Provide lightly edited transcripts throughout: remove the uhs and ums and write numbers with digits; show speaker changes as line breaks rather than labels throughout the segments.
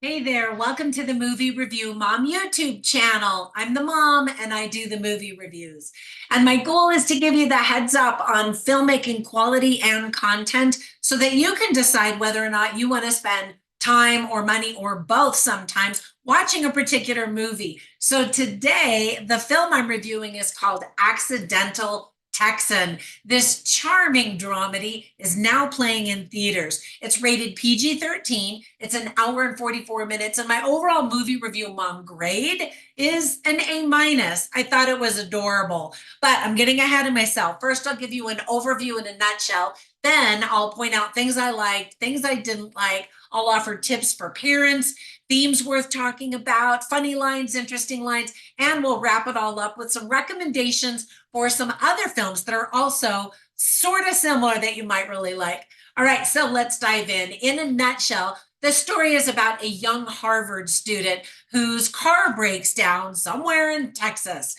Hey there, welcome to the Movie Review Mom YouTube channel. I'm the mom and I do the movie reviews. And my goal is to give you the heads up on filmmaking quality and content so that you can decide whether or not you want to spend time or money or both sometimes watching a particular movie. So today, the film I'm reviewing is called Accidental Texan. This charming dramedy is now playing in theaters. It's rated PG-13. It's an hour and 44 minutes. And my overall movie review mom grade is an A minus. I thought it was adorable, but I'm getting ahead of myself. First, I'll give you an overview in a nutshell. Then I'll point out things I liked, things I didn't like. I'll offer tips for parents, themes worth talking about, funny lines, interesting lines, and we'll wrap it all up with some recommendations for some other films that are also sort of similar that you might really like. All right, so let's dive in. In a nutshell, the story is about a young Harvard student whose car breaks down somewhere in Texas.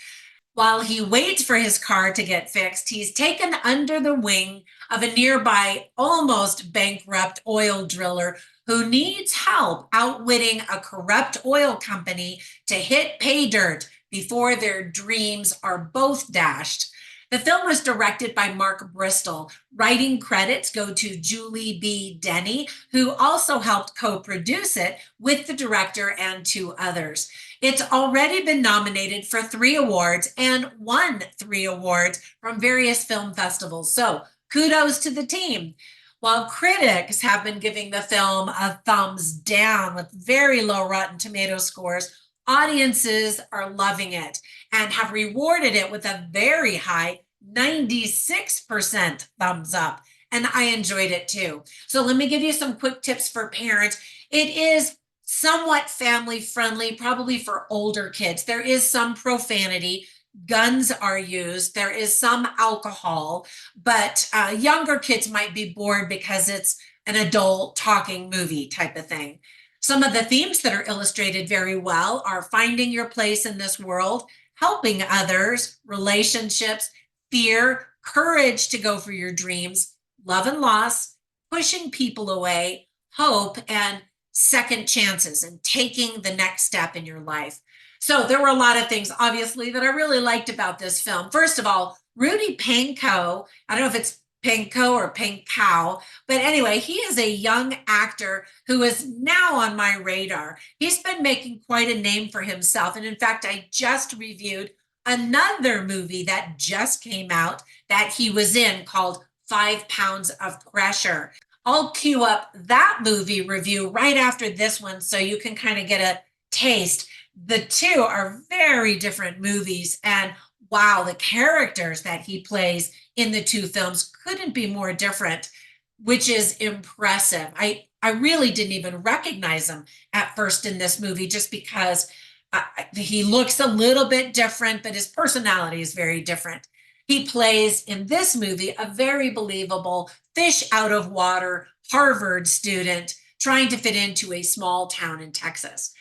While he waits for his car to get fixed, he's taken under the wing of a nearby almost bankrupt oil driller who needs help outwitting a corrupt oil company to hit pay dirt before their dreams are both dashed. The film was directed by Mark Bristol. Writing credits go to Julie B. Denny, who also helped co-produce it with the director and two others. It's already been nominated for 3 awards and won 3 awards from various film festivals. So kudos to the team. While critics have been giving the film a thumbs down with very low Rotten Tomato scores, audiences are loving it and have rewarded it with a very high 96% thumbs up. And I enjoyed it too. So let me give you some quick tips for parents. It is somewhat family friendly, probably for older kids. There is some profanity. Guns are used. There is some alcohol, but younger kids might be bored because it's an adult talking movie type of thing. Some of the themes that are illustrated very well are finding your place in this world, helping others, relationships, fear, courage to go for your dreams, love and loss, pushing people away, hope, and second chances and taking the next step in your life. So there were a lot of things, obviously, that I really liked about this film. First of all, Rudy Pankow, I don't know if it's Pankow or Pankow, but anyway, he is a young actor who is now on my radar. He's been making quite a name for himself. And in fact, I just reviewed another movie that just came out that he was in called 5 Pounds of Pressure. I'll queue up that movie review right after this one so you can kind of get a taste. The two are very different movies, and wow, the characters that he plays in the two films couldn't be more different, which is impressive. I really didn't even recognize him at first in this movie just because he looks a little bit different, but his personality is very different. He plays in this movie a very believable fish out of water Harvard student trying to fit into a small town in Texas.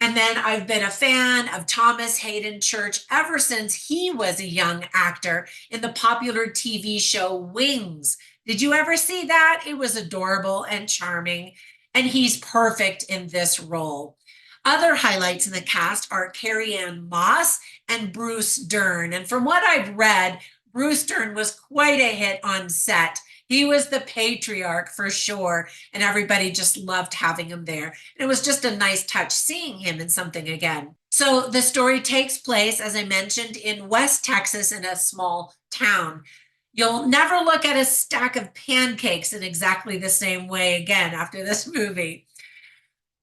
And then I've been a fan of Thomas Hayden Church ever since he was a young actor in the popular TV show Wings. Did you ever see that? It was adorable and charming, and he's perfect in this role. Other highlights in the cast are Carrie-Anne Moss and Bruce Dern. And from what I've read, Bruce Dern was quite a hit on set. He was the patriarch for sure, and everybody just loved having him there. And it was just a nice touch seeing him in something again. So the story takes place, as I mentioned, in West Texas in a small town. You'll never look at a stack of pancakes in exactly the same way again after this movie.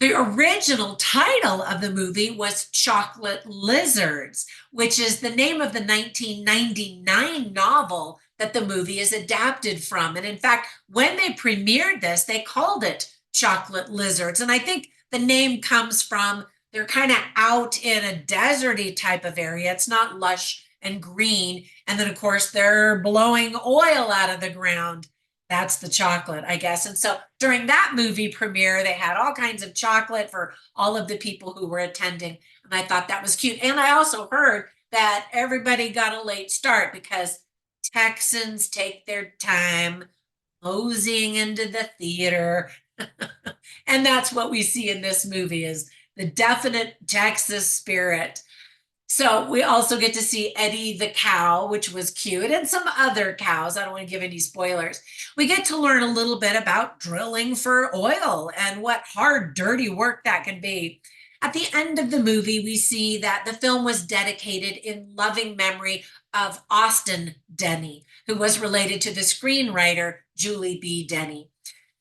The original title of the movie was Chocolate Lizards, which is the name of the 1999 novel that the movie is adapted from. And in fact, when they premiered this, they called it Chocolate Lizards. And I think the name comes from they're kind of out in a deserty type of area. It's not lush and green. And then, of course, they're blowing oil out of the ground. That's the chocolate, I guess. And so during that movie premiere, they had all kinds of chocolate for all of the people who were attending. And I thought that was cute. And I also heard that everybody got a late start because Texans take their time moseying into the theater, And that's what we see in this movie is the definite Texas spirit. So we also get to see Eddie the cow, which was cute, and some other cows. I don't want to give any spoilers. We get to learn a little bit about drilling for oil and what hard, dirty work that can be. At the end of the movie, we see that the film was dedicated in loving memory of Austin Denny, who was related to the screenwriter Julie B. Denny.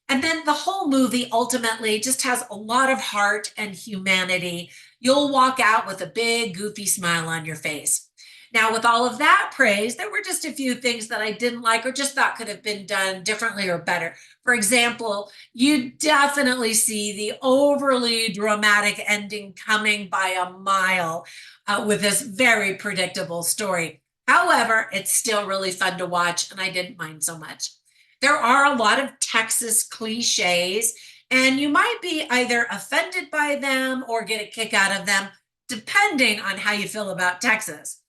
And then the whole movie ultimately just has a lot of heart and humanity. You'll walk out with a big, goofy smile on your face. Now, with all of that praise, there were just a few things that I didn't like or just thought could have been done differently or better. For example, you definitely see the overly dramatic ending coming by a mile with this very predictable story. However, it's still really fun to watch, and I didn't mind so much. There are a lot of Texas cliches, and you might be either offended by them or get a kick out of them, depending on how you feel about Texas.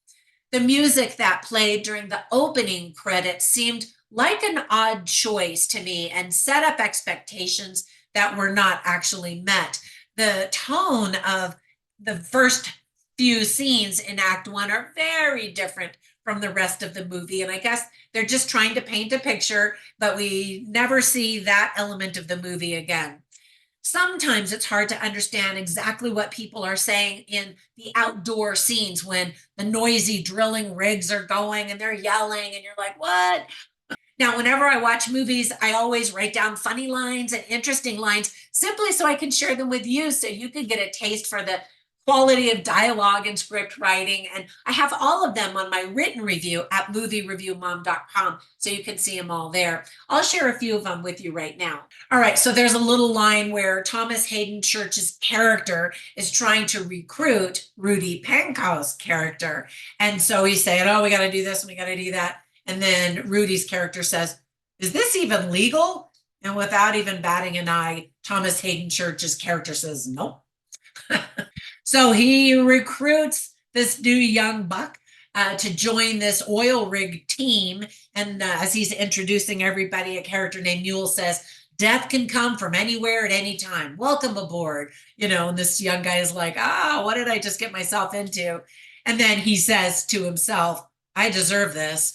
The music that played during the opening credits seemed like an odd choice to me and set up expectations that were not actually met. The tone of the first few scenes in Act One are very different from the rest of the movie. And I guess they're just trying to paint a picture, but we never see that element of the movie again. Sometimes it's hard to understand exactly what people are saying in the outdoor scenes when the noisy drilling rigs are going and they're yelling, and you're like, what? Now, whenever I watch movies, I always write down funny lines and interesting lines simply so I can share them with you so you can get a taste for the quality of dialogue and script writing. And I have all of them on my written review at moviereviewmom.com, so you can see them all there. I'll share a few of them with you right now. All right, so there's a little line where Thomas Hayden Church's character is trying to recruit Rudy Pankow's character. And so he's saying, oh, we got to do this and we got to do that. And then Rudy's character says, is this even legal? And without even batting an eye, Thomas Hayden Church's character says, nope. So he recruits this new young buck to join this oil rig team. And as he's introducing everybody, a character named Mule says, death can come from anywhere at any time. Welcome aboard. And this young guy is like, what did I just get myself into? And then he says to himself, I deserve this,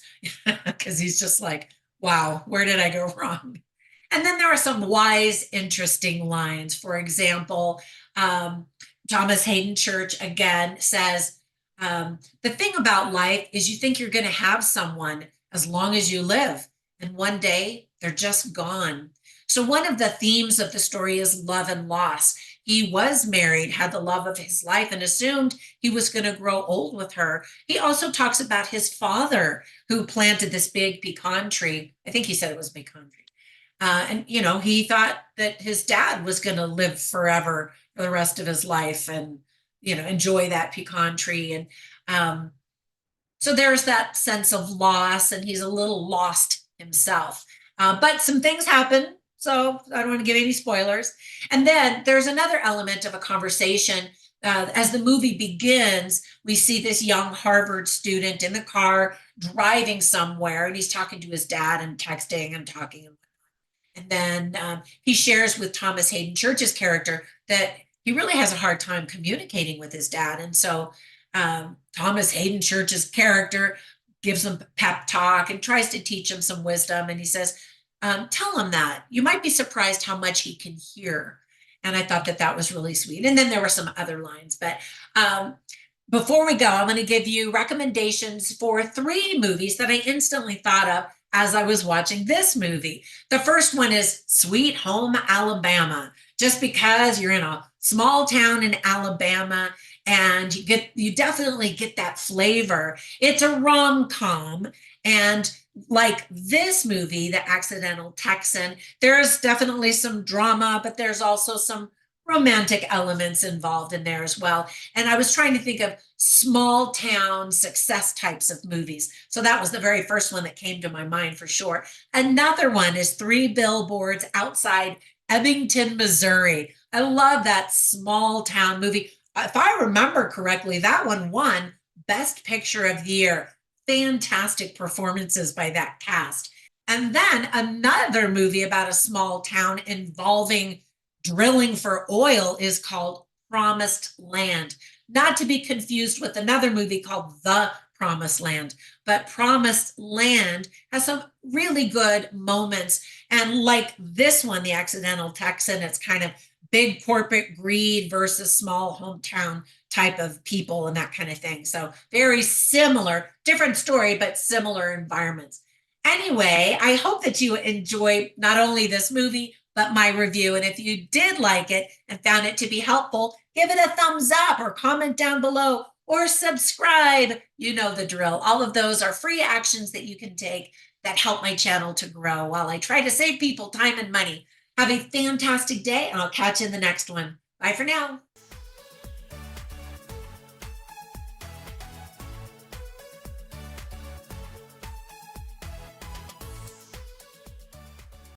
because he's just like, wow, where did I go wrong? And then there are some wise, interesting lines. For example, Thomas Hayden Church again says, the thing about life is you think you're going to have someone as long as you live, and one day they're just gone. So one of the themes of the story is love and loss. He was married, had the love of his life, and assumed he was going to grow old with her. He also talks about his father who planted this big pecan tree. I think he said it was a pecan tree. And he thought that his dad was going to live forever for the rest of his life and, enjoy that pecan tree. And so there's that sense of loss, and he's a little lost himself. But some things happen, so I don't want to give any spoilers. And then there's another element of a conversation. As the movie begins, we see this young Harvard student in the car driving somewhere, and he's talking to his dad and texting and talking. And then he shares with Thomas Hayden Church's character that he really has a hard time communicating with his dad. And so Thomas Hayden Church's character gives him pep talk and tries to teach him some wisdom. And he says, tell him that. You might be surprised how much he can hear. And I thought that that was really sweet. And then there were some other lines. But before we go, I'm going to give you recommendations for 3 movies that I instantly thought of as I was watching this movie. The first one is Sweet Home Alabama, just because you're in a small town in Alabama and you definitely get that flavor. It's a rom-com, and like this movie, The Accidental Texan, there's definitely some drama, but there's also some romantic elements involved in there as well. And I was trying to think of small town success types of movies. So that was the very first one that came to my mind for sure. Another one is 3 Billboards Outside Ebbington, Missouri. I love that small town movie. If I remember correctly, that one won Best Picture of the Year. Fantastic performances by that cast. And then another movie about a small town involving drilling for oil is called Promised Land. Not to be confused with another movie called The Promised Land, but Promised Land has some really good moments. And like this one, The Accidental Texan, it's kind of big corporate greed versus small hometown type of people and that kind of thing. So very similar, different story, but similar environments. Anyway, I hope that you enjoy not only this movie, but my review. And if you did like it and found it to be helpful, give it a thumbs up or comment down below or subscribe. You know the drill. All of those are free actions that you can take that help my channel to grow while I try to save people time and money. Have a fantastic day, and I'll catch you in the next one. Bye for now.